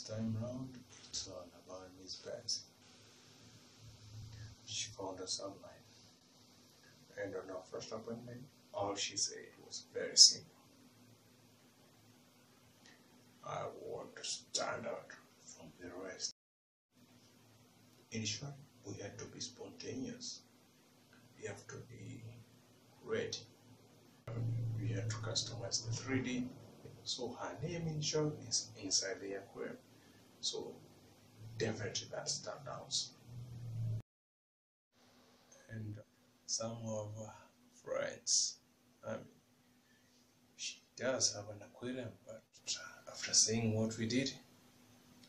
This time round, it's all about Miss Patsy. She found us online, and on our first appointment, all she said was very simple. I want to stand out from the rest. In short, we had to be spontaneous. We have to be ready. We had to customize the 3D. So her name in short is inside the aquarium. So definitely that stand out. And some of her friends, she does have an aquarium, but after seeing what we did,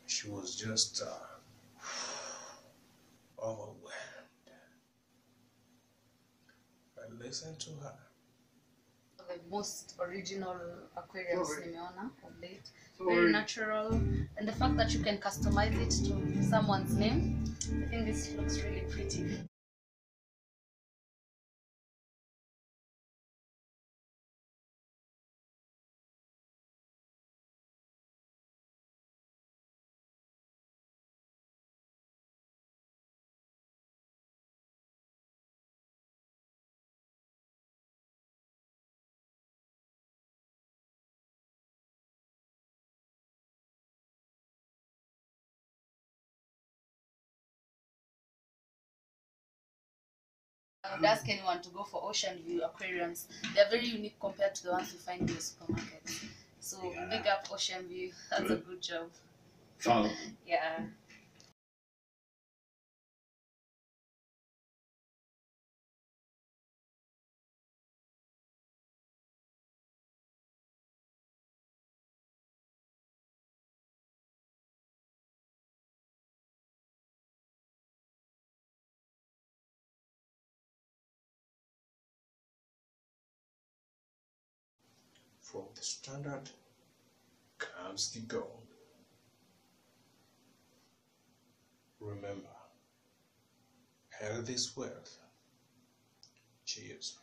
she was just overwhelmed. But listen to her. The most original aquariums nimeona of late. Very natural, and the fact that you can customize it to someone's name, I think this looks really pretty. I would ask anyone to go for ocean view aquariums. They're very unique compared to the ones you find in the supermarkets. So big up ocean view. That's a good job. Yeah. From the standard comes the gold. Remember, health is wealth. Cheers.